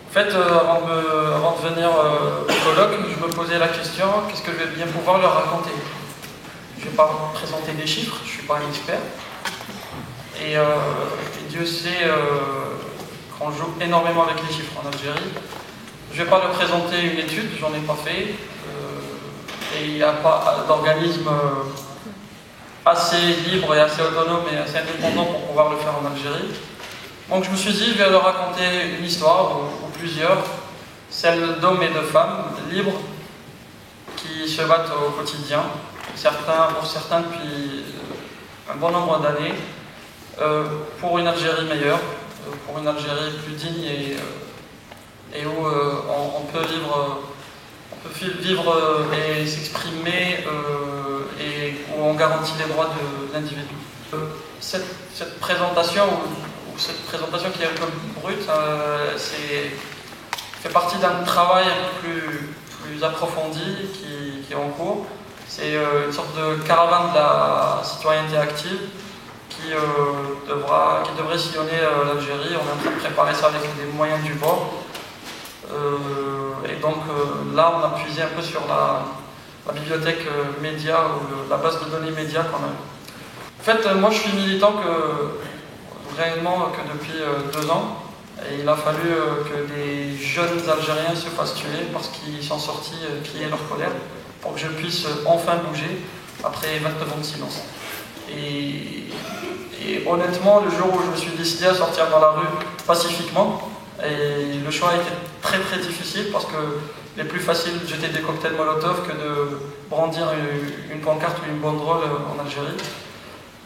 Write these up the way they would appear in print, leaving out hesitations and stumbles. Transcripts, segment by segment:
En fait, avant de venir au colloque, je me posais la question, qu'est-ce que je vais bien pouvoir leur raconter? Je ne vais pas présenter des chiffres, je ne suis pas un expert. Et Dieu sait qu'on joue énormément avec les chiffres en Algérie. Je ne vais pas leur présenter une étude, j'en ai pas fait. Et il n'y a pas d'organisme assez libre et assez autonome et assez indépendant pour pouvoir le faire en Algérie. Donc je me suis dit, je vais leur raconter une histoire, ou plusieurs, celle d'hommes et de femmes libres qui se battent au quotidien, pour certains depuis un bon nombre d'années, pour une Algérie meilleure, pour une Algérie plus digne et où on peut vivre et s'exprimer et où on garantit les droits de l'individu. Cette présentation qui est un peu brute, fait partie d'un travail un peu plus approfondi qui est en cours. C'est une sorte de caravane de la citoyenneté active qui devrait sillonner l'Algérie. On est en train de préparer ça avec les moyens du bord. Et donc là, on a puisé un peu sur la bibliothèque média ou la base de données média qu'on a. En fait, moi je suis militant réellement depuis 2 ans. Et il a fallu que des jeunes Algériens se fassent tuer parce qu'ils sont sortis crier leur colère pour que je puisse enfin bouger après 29 ans de silence. Et honnêtement, le jour où je me suis décidé à sortir dans la rue pacifiquement, et le choix a été très très difficile parce que il est plus facile de jeter des cocktails Molotov que de brandir une pancarte ou une banderole en Algérie.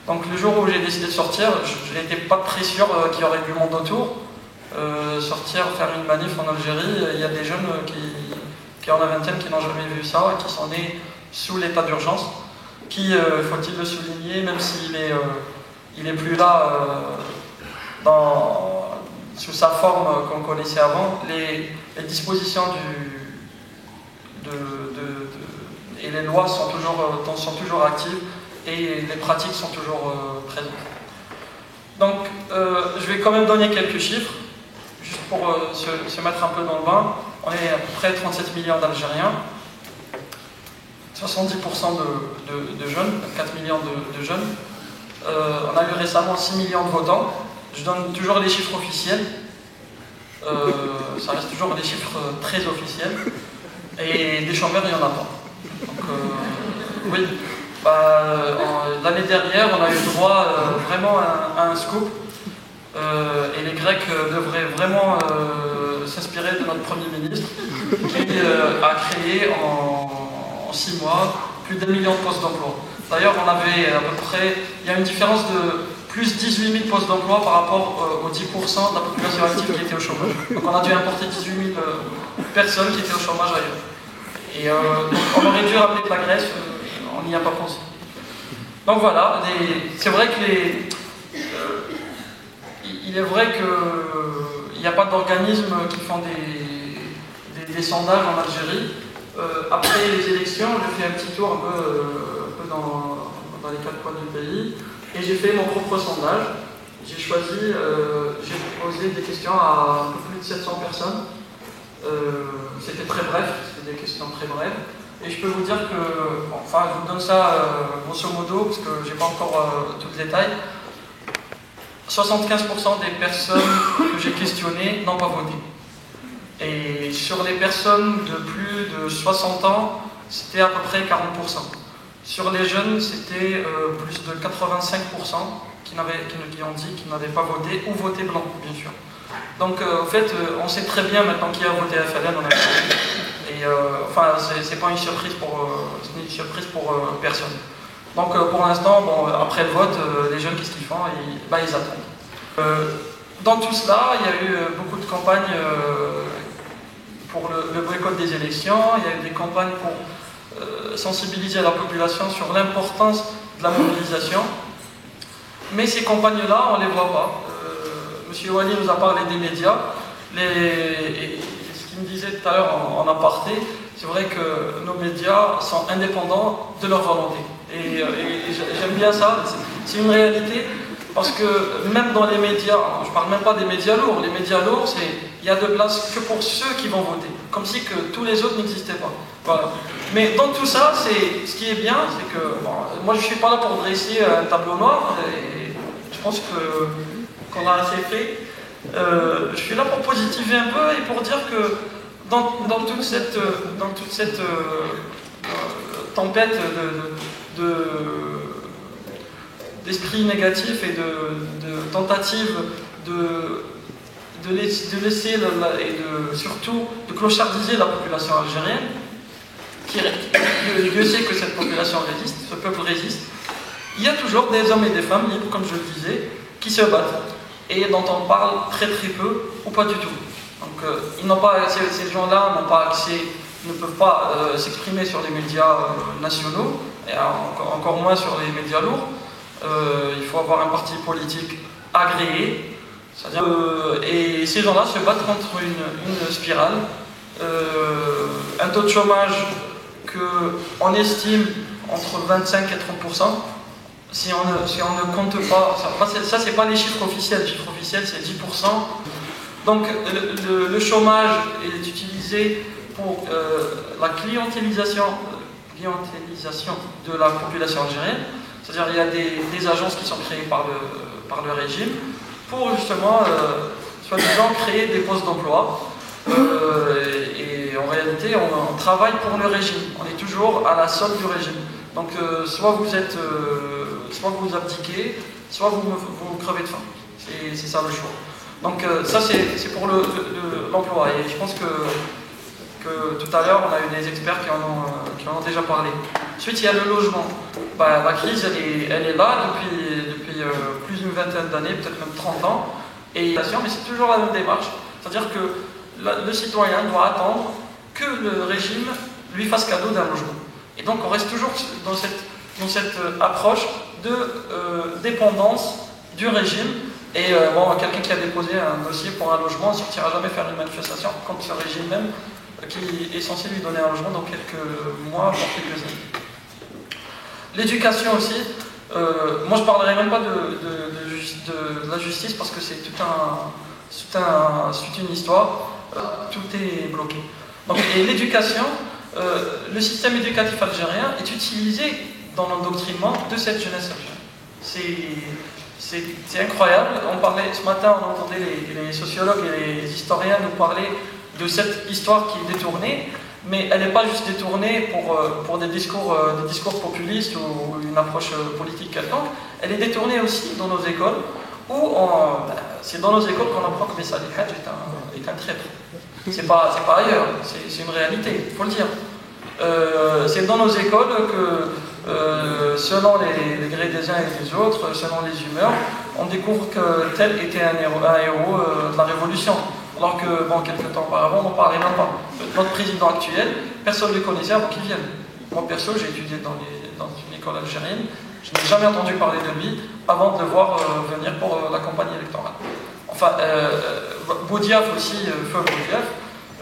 Donc le jour où j'ai décidé de sortir, je n'étais pas très sûr qu'il y aurait du monde autour. Sortir, faire une manif en Algérie, il y a des jeunes qui ont la vingtaine qui n'ont jamais vu ça et qui sont nés sous l'état d'urgence, qui, faut-il le souligner, même s'il est plus là sous sa forme qu'on connaissait avant, les dispositions et les lois sont toujours actives et les pratiques sont toujours présentes. Donc, je vais quand même donner quelques chiffres, juste pour se mettre un peu dans le bain. On est à peu près 37 millions d'Algériens, 70% de jeunes, 4 millions de jeunes. On a eu récemment 6 millions de votants. Je donne toujours les chiffres officiels. Ça reste toujours des chiffres très officiels. Et des chômeurs, il n'y en a pas. Donc, oui. L'année dernière, on a eu droit vraiment à un scoop et les Grecs devraient vraiment s'inspirer de notre Premier ministre qui a créé en 6 mois plus d'1 million de postes d'emploi. D'ailleurs, on avait à peu près, il y a une différence de plus 18 000 postes d'emploi par rapport aux 10% de la population active qui était au chômage. Donc on a dû importer 18 000 personnes qui étaient au chômage ailleurs. Et on aurait dû rappeler de la Grèce, on n'y a pas pensé. Donc voilà, c'est vrai que il est vrai qu'il n'y a pas d'organismes qui font des sondages en Algérie. Après les élections, j'ai fait un petit tour un peu dans les 4 coins du pays et j'ai fait mon propre sondage. J'ai posé des questions à un peu plus de 700 personnes. C'était très bref, c'était des questions très brèves. Et je peux vous dire que, je vous donne ça grosso modo, parce que je n'ai pas encore tout le détail. 75% des personnes que j'ai questionnées n'ont pas voté. Et sur les personnes de plus de 60 ans, c'était à peu près 40%. Sur les jeunes, c'était plus de 85% qui ont dit qu'ils n'avaient pas voté ou voté blanc, bien sûr. Donc, en fait, on sait très bien maintenant qui a voté FLN en Algérie. Et c'est pas une surprise pour personne. Donc, pour l'instant, après le vote, les jeunes, qu'est-ce qu'ils font? Ils attendent. Dans tout cela, il y a eu beaucoup de campagnes pour le boycott des élections. Il y a eu des campagnes pour sensibiliser la population sur l'importance de la mobilisation. Mais ces campagnes-là, on ne les voit pas. Monsieur Wali nous a parlé des médias. Et ce qu'il me disait tout à l'heure en aparté, c'est vrai que nos médias sont indépendants de leur volonté. Et j'aime bien ça, c'est une réalité, parce que même dans les médias, je ne parle même pas des médias lourds, les médias lourds, il y a de place que pour ceux qui vont voter, comme si que tous les autres n'existaient pas. Voilà. Mais dans tout ça, ce qui est bien, c'est que bon, moi je ne suis pas là pour dresser un tableau noir, et je pense qu'on a assez fait. Je suis là pour positiver un peu et pour dire que dans toute cette tempête d'esprit négatif et de tentative de laisser et surtout de clochardiser la population algérienne, Dieu sait que cette population résiste, ce peuple résiste, il y a toujours des hommes et des femmes libres, comme je le disais, qui se battent et dont on parle très très peu ou pas du tout. Donc ces gens-là n'ont pas accès, ne peuvent pas s'exprimer sur les médias nationaux et encore moins sur les médias lourds. Il faut avoir un parti politique agréé, c'est-à-dire, et ces gens-là se battent contre une spirale, un taux de chômage qu'on estime entre 25 et 30%. Si on ne compte pas, ça c'est pas les chiffres officiels, les chiffres officiels c'est 10%. Donc le chômage est utilisé pour la clientélisation de la population algérienne. C'est-à-dire il y a des agences qui sont créées par le régime pour justement, soi-disant, créer des postes d'emploi. Et en réalité, on travaille pour le régime. On est toujours à la solde du régime. Donc soit vous abdiquez, soit vous crevez de faim. C'est ça le choix. Donc ça c'est pour l'emploi. Et je pense que tout à l'heure on a eu des experts qui en ont déjà parlé. Ensuite il y a le logement. La crise elle est là depuis plus d'une vingtaine d'années, peut-être même 30 ans. Mais c'est toujours la même démarche. C'est-à-dire que le citoyen doit attendre que le régime lui fasse cadeau d'un logement. Et donc on reste toujours dans cette approche de dépendance du régime. Et quelqu'un qui a déposé un dossier pour un logement ne sortira jamais faire une manifestation contre ce régime même qui est censé lui donner un logement dans quelques mois, voire quelques années. L'éducation aussi, moi je ne parlerai même pas de la justice parce que c'est toute une histoire, tout est bloqué. Donc, et l'éducation, le système éducatif algérien est utilisé dans l'endoctrinement de cette jeunesse algérienne. C'est incroyable. Ce matin, on entendait les sociologues et les historiens nous parler de cette histoire qui est détournée, mais elle n'est pas juste détournée pour des discours populistes ou une approche politique quelconque. Elle est détournée aussi dans nos écoles, où c'est dans nos écoles qu'on apprend que Messali Hadj est un traître. C'est pas ailleurs, c'est une réalité, il faut le dire. C'est dans nos écoles que, selon les grés des uns et des autres, selon les humeurs, on découvre que tel était un héros de la Révolution. Alors que, quelques temps auparavant, on n'en parlait même pas. Notre président actuel, personne ne le connaissait avant qu'il vienne. Moi, perso, j'ai étudié dans une école algérienne. Je n'ai jamais entendu parler de lui avant de le voir venir pour la campagne électorale. Enfin, Boudiaf aussi, feu Boudiaf,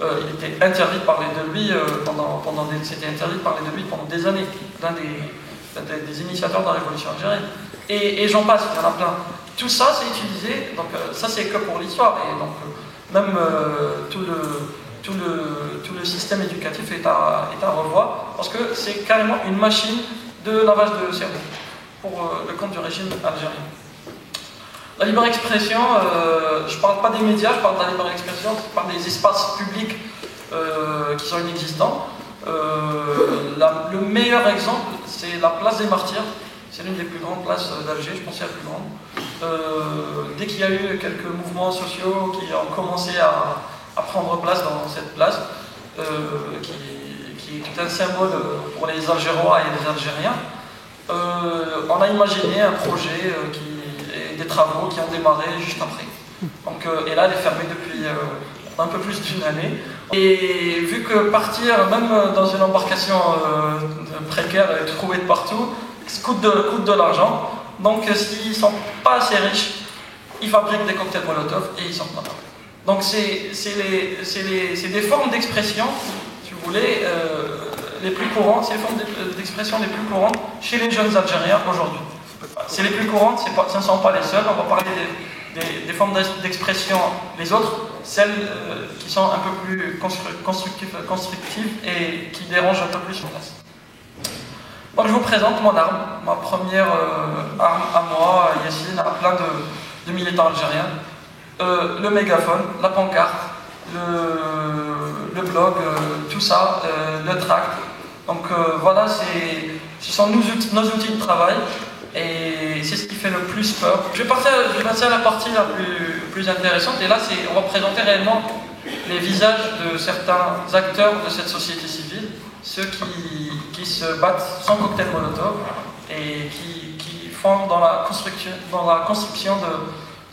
il était interdit de parler de lui c'était interdit de parler de lui pendant des années. L'un des initiateurs de la révolution algérienne. Et j'en passe, il y en a plein. Tout ça, c'est utilisé, donc ça c'est que pour l'histoire. Et donc, même tout le système éducatif est à revoir, parce que c'est carrément une machine de lavage de cerveau pour le compte du régime algérien. La libre expression, je ne parle pas des médias, je parle de la libre expression, je parle des espaces publics qui sont inexistants. Le meilleur exemple, c'est la place des Martyrs. C'est l'une des plus grandes places d'Alger, je pense que c'est la plus grande. Dès qu'il y a eu quelques mouvements sociaux qui ont commencé à prendre place dans cette place, qui est tout un symbole pour les Algérois et les Algériens, on a imaginé un projet et des travaux qui ont démarré juste après. Donc, et là, elle est fermée depuis un peu plus d'une année. Et vu que partir, même dans une embarcation précaire et trouvée de partout, coûte de l'argent, donc s'ils ne sont pas assez riches, ils fabriquent des cocktails Molotov et ils sortent maintenant. Donc c'est des formes d'expression, si vous voulez, les plus courantes, c'est les formes d'expression les plus courantes chez les jeunes Algériens aujourd'hui. C'est les plus courantes, ce ne sont pas les seuls, on va parler des formes d'expression, les autres, celles qui sont un peu plus constructives et qui dérangent un peu plus sur place. Donc je vous présente mon arme, ma première arme à moi, Yassine, à plein de militants algériens. Le mégaphone, la pancarte, le blog, tout ça, le tract. Donc voilà, ce sont nos outils de travail et c'est ce qui fait le plus peur. Je vais passer à la partie la plus intéressante et là on va présenter réellement les visages de certains acteurs de cette société civile, ceux qui se battent sans cocktail Molotov et qui font dans la construction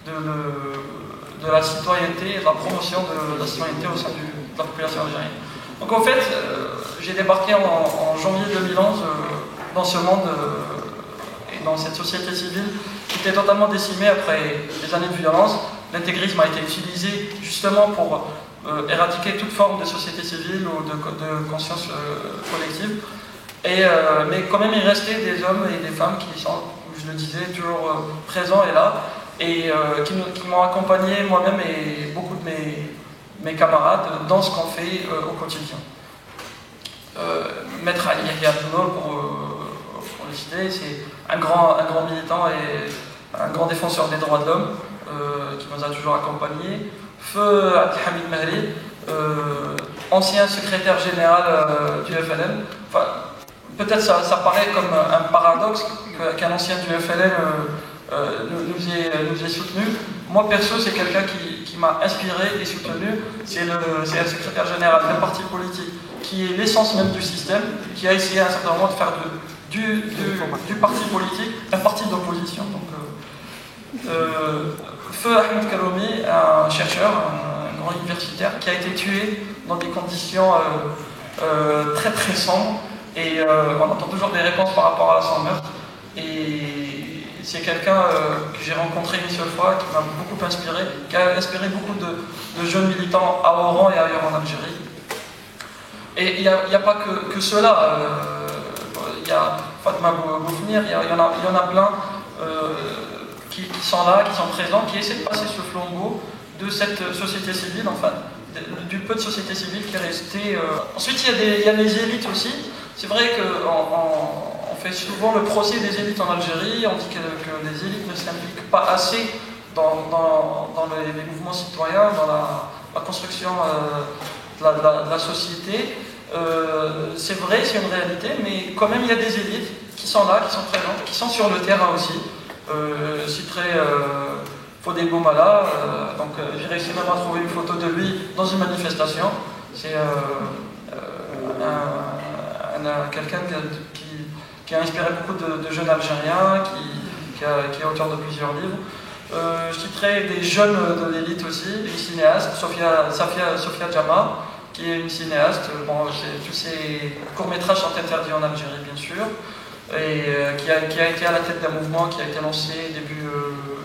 de la citoyenneté et de la promotion de la citoyenneté au sein de la population algérienne. Donc en fait, j'ai débarqué en janvier 2011 dans ce monde et dans cette société civile qui était totalement décimée après des années de violence. L'intégrisme a été utilisé justement pour éradiquer toute forme de société civile ou de conscience collective. Mais quand même, il restait des hommes et des femmes qui sont, comme je le disais, toujours présents et là, et qui m'ont accompagné moi-même et beaucoup de mes camarades dans ce qu'on fait au quotidien. Maître Ali Yahya Abdounour, pour le citer, c'est un grand militant et un grand défenseur des droits de l'homme qui nous a toujours accompagnés. Feu Abdelhamid Mahri, ancien secrétaire général du FLN. Enfin, peut-être ça paraît comme un paradoxe qu'un ancien du FLN nous ait soutenu. Moi perso, c'est quelqu'un qui m'a inspiré et soutenu. C'est un secrétaire général d'un parti politique qui est l'essence même du système, qui a essayé à un certain moment de faire du parti politique un parti d'opposition. Feu Ahmed Kaloumi, un chercheur, un grand universitaire, qui a été tué dans des conditions très très sombres, et on entend toujours des réponses par rapport à son meurtre. Et c'est quelqu'un que j'ai rencontré une seule fois, qui m'a beaucoup inspiré, qui a inspiré beaucoup de jeunes militants à Oran et ailleurs en Algérie. Et il n'y a pas que ceux-là. Il y a Fatma Boufnir, il y en a plein qui sont là, qui sont présents, qui essaient de passer ce flambeau de cette société civile, enfin, du peu de société civile qui est restée. Ensuite, il y a les élites aussi. C'est vrai qu'on fait souvent le procès des élites en Algérie, on dit que les élites ne s'impliquent pas assez dans les mouvements citoyens, dans la construction de la société. C'est vrai, c'est une réalité, mais quand même il y a des élites qui sont là, qui sont présentes, qui sont sur le terrain aussi. Je citerai Fodé Boumala, donc j'ai réussi même à trouver une photo de lui dans une manifestation. C'est quelqu'un qui a inspiré beaucoup de jeunes Algériens, qui est auteur de plusieurs livres. Je citerai des jeunes de l'élite aussi, une cinéaste, Sofia Djama, qui est une cinéaste. Bon, tous ses courts-métrages sont interdits en Algérie, bien sûr, et qui a été à la tête d'un mouvement qui a été lancé début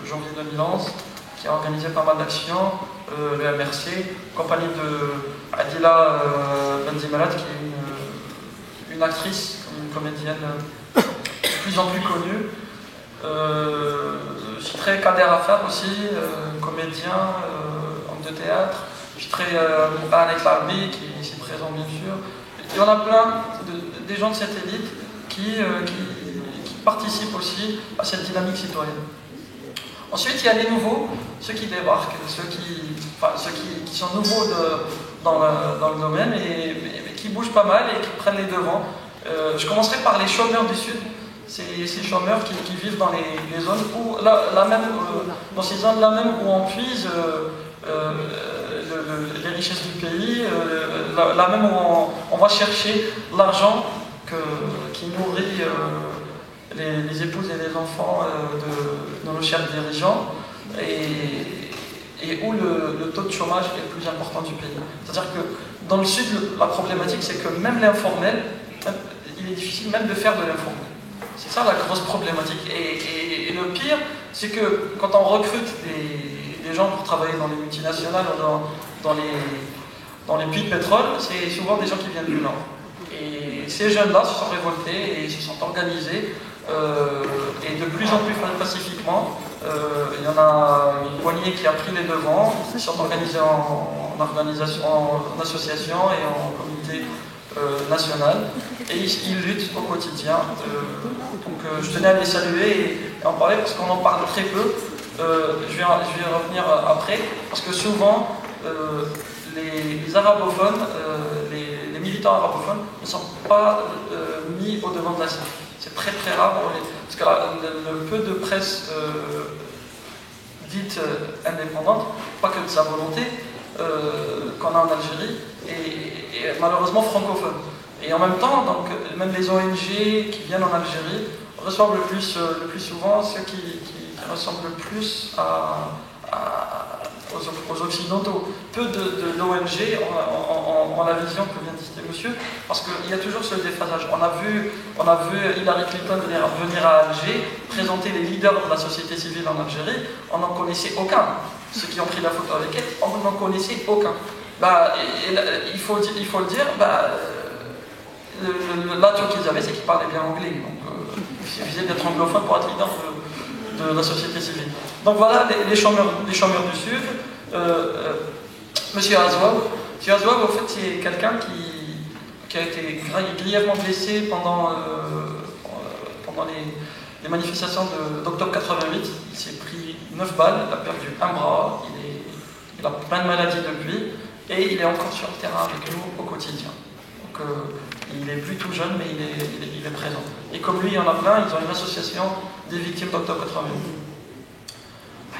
janvier 2011, qui a organisé pas mal d'actions, le MRC, compagnie de Adila Benzimalat, qui est une actrice, une comédienne de plus en plus connue. Je citerai Kader Afar aussi, comédien, homme de théâtre. Je citerai Alex Larbi, qui est ici présent bien sûr. Il y en a plein des gens de cette élite qui participent aussi à cette dynamique citoyenne. Ensuite, il y a les nouveaux, ceux qui débarquent, ceux qui sont nouveaux dans le domaine et qui bougent pas mal et qui prennent les devants. Je commencerai par les chômeurs du Sud. Ces chômeurs qui vivent dans les zones où, dans ces zones-là même où on puise les richesses du pays, là même où on va chercher l'argent qui nourrit les épouses et les enfants de nos chers dirigeants, et où le taux de chômage est le plus important du pays. C'est-à-dire que dans le Sud, la problématique, c'est que même l'informel, il est difficile même de faire de l'informel. C'est ça la grosse problématique. Et le pire, c'est que quand on recrute des gens pour travailler dans les multinationales ou dans les puits de pétrole, c'est souvent des gens qui viennent du Nord. Et ces jeunes-là se sont révoltés et se sont organisés et de plus en plus pacifiquement. Il y en a une poignée qui a pris les devants, ils sont organisés en association et en comité national, et ils luttent au quotidien. Donc je tenais à les saluer et en parler parce qu'on en parle très peu. Je vais revenir après, parce que souvent les arabophones, les militants arabophones ne sont pas mis au devant de la scène. C'est très très rare, parce que le peu de presse dite indépendante, pas que de sa volonté, qu'on a en Algérie, et malheureusement francophone. Et en même temps, donc, même les ONG qui viennent en Algérie reçoivent le plus souvent ceux qui ressemblent le plus aux Occidentaux. Peu d'ONG ont la vision que vient de citer monsieur, parce qu'il y a toujours ce déphasage. On a vu Hillary Clinton venir à Alger, présenter les leaders de la société civile en Algérie, on n'en connaissait aucun. Ceux qui ont pris la photo avec elle, on n'en connaissait aucun. Il faut le dire, l'atout qu'ils avaient, c'est qu'ils parlaient bien anglais. Donc, il suffisait d'être anglophone pour être leader de la société civile. Donc voilà les chômeurs du Sud. Monsieur Azouab. Monsieur Azouab, au fait, c'est quelqu'un qui a été grièvement blessé pendant les manifestations d'octobre 88. Il s'est pris 9 balles, il a perdu un bras, il a plein de maladies depuis, et il est encore sur le terrain avec nous au quotidien. Donc il est plus tout jeune, mais il est présent. Et comme lui, il y en a plein, ils ont une association des victimes d'octobre 88.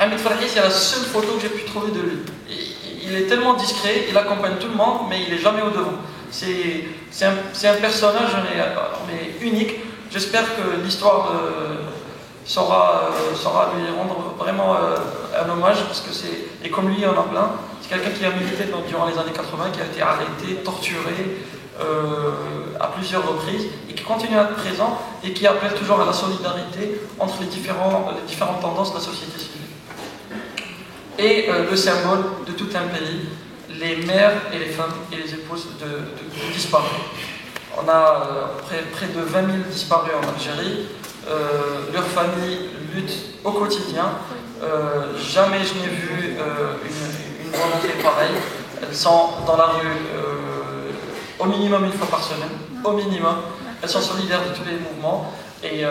Hamid Farhi, c'est la seule photo que j'ai pu trouver de lui. Il est tellement discret, il accompagne tout le monde, mais il n'est jamais au devant. C'est un personnage mais unique. J'espère que l'histoire saura lui rendre vraiment un hommage, parce que et comme lui, il y en a plein. C'est quelqu'un qui a milité durant les années 80, qui a été arrêté, torturé à plusieurs reprises, et qui continue à être présent, et qui appelle toujours à la solidarité entre les différentes tendances de la société civile. Et le symbole de tout un pays, les mères et les femmes et les épouses de disparus. On a près de 20 000 disparus en Algérie. Leurs familles luttent au quotidien. Jamais je n'ai vu une volonté pareille. Elles sont dans la rue au minimum une fois par semaine. Au minimum. Elles sont solidaires de tous les mouvements. Et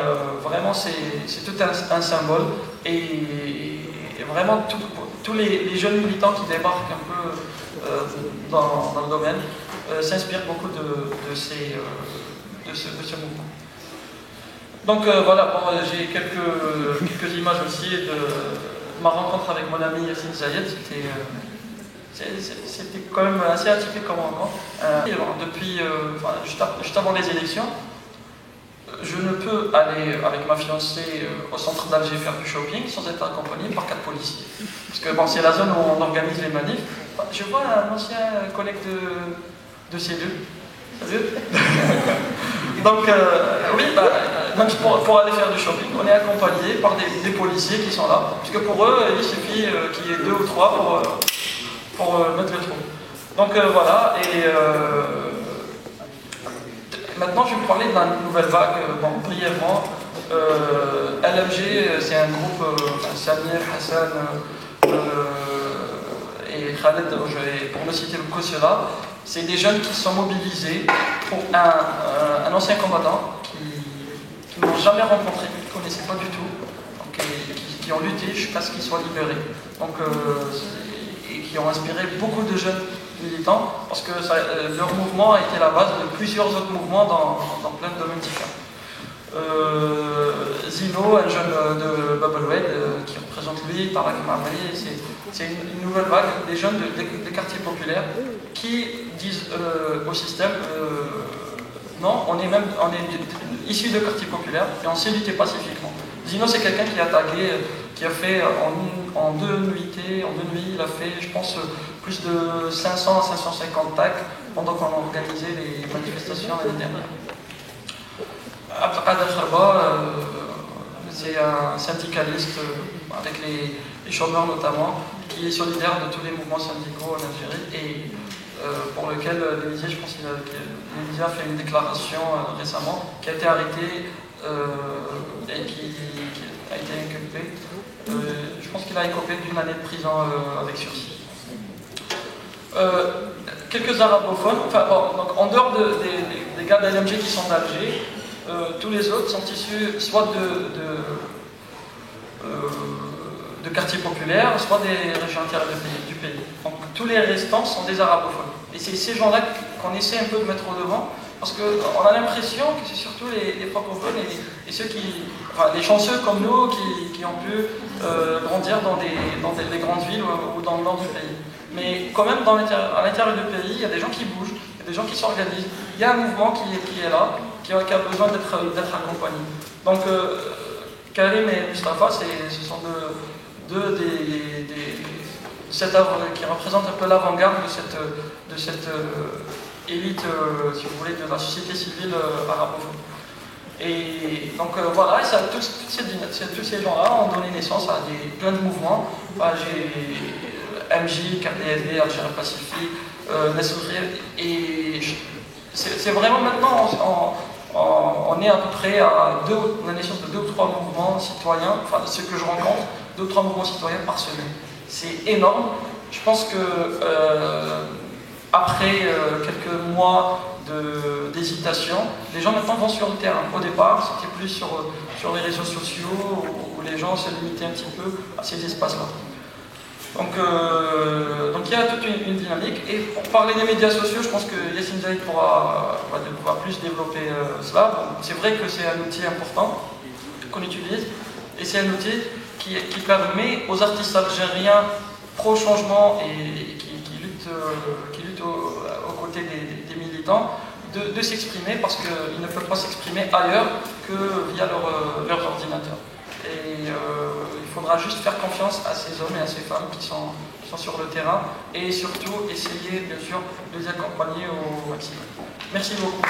vraiment, c'est tout un symbole. Et vraiment, tous les jeunes militants qui débarquent un peu dans le domaine s'inspirent beaucoup de ce mouvement. Donc voilà, j'ai quelques images aussi de ma rencontre avec mon ami Yassine Zayed. C'était quand même assez atypique comme rencontre. Depuis, juste avant les élections, je ne peux aller avec ma fiancée au centre d'Alger faire du shopping sans être accompagné par 4 policiers. Parce que c'est la zone où on organise les manifs. Je vois un ancien collègue de cellule. Salut. Donc, oui, même pour aller faire du shopping, on est accompagné par des policiers qui sont là. Parce que pour eux, il suffit qu'il y ait 2 ou 3 pour mettre le trou. Donc voilà, et maintenant je vais vous parler de la nouvelle vague, brièvement. LMG, c'est un groupe, Samir, Hassan et Khaled, pour ne citer le cautionnaire, c'est des jeunes qui sont mobilisés pour un ancien combattant qui n'ont jamais rencontré, qui ne connaissaient pas du tout, donc, qui ont lutté jusqu'à ce qu'ils soient libérés. Donc, et qui ont inspiré beaucoup de jeunes militants, parce que leur mouvement a été la base de plusieurs autres mouvements dans plein de domaines différents. Zino, un jeune de Babelwed, qui représente lui, Tarak Mamri, c'est une nouvelle vague des jeunes des quartiers populaires qui disent au système non, on est issus de quartiers populaires et on sait lutter pacifiquement. Zino, c'est quelqu'un qui a attaqué, qui a fait en 2 nuits, il a fait, je pense, plus de 500 à 550 tacs pendant qu'on a organisé les manifestations l'année dernière. Abdelkader Kharba, c'est un syndicaliste avec les chômeurs notamment, qui est solidaire de tous les mouvements syndicaux en Algérie et pour lequel l'Élysée, je pense l'Élysée a fait une déclaration récemment, qui a été arrêté et qui a été inculpé. Je pense qu'il a écopé d'une année de prison avec sursis. Quelques arabophones, enfin, bon, donc en dehors des gars d'ALMG qui sont d'Alger, tous les autres sont issus soit de quartiers populaires, soit des régions intérieures du pays. Donc tous les restants sont des arabophones. Et c'est ces gens-là qu'on essaie un peu de mettre au devant, parce qu'on a l'impression que c'est surtout les francophones et ceux enfin, les chanceux comme nous qui ont pu grandir dans des grandes villes ou dans le nord du pays. Mais quand même, à l'intérieur du pays, il y a des gens qui bougent, il y a des gens qui s'organisent, il y a un mouvement qui est là, qui a besoin d'être accompagné. Donc Karim et Mustapha, ce sont deux cette œuvre qui représente un peu l'avant-garde de cette élite, si vous voulez, de la société civile arabophone. Et donc voilà, tous ces gens-là ont donné naissance à plein de mouvements. J'ai MJ, KPFD, Algérie Pacifique, Nessourire, et c'est vraiment maintenant, on est à peu près à la naissance de 2 ou 3 mouvements citoyens, enfin ce que je rencontre, 2 ou 3 mouvements citoyens par semaine. C'est énorme. Je pense que après quelques mois d'hésitation, les gens maintenant vont sur le terrain. Au départ, c'était plus sur les réseaux sociaux où les gens se limitaient un petit peu à ces espaces-là. Donc il y a toute une dynamique. Et pour parler des médias sociaux, je pense que Yassine Zaïd pourra plus développer cela. Bon, c'est vrai que c'est un outil important qu'on utilise, et c'est un outil qui permet aux artistes algériens pro-changement et qui luttent aux côtés des militants de s'exprimer, parce qu'ils ne peuvent pas s'exprimer ailleurs que via leurs ordinateurs. Et il faudra juste faire confiance à ces hommes et à ces femmes qui sont sur le terrain, et surtout essayer bien sûr de les accompagner au maximum. Merci beaucoup.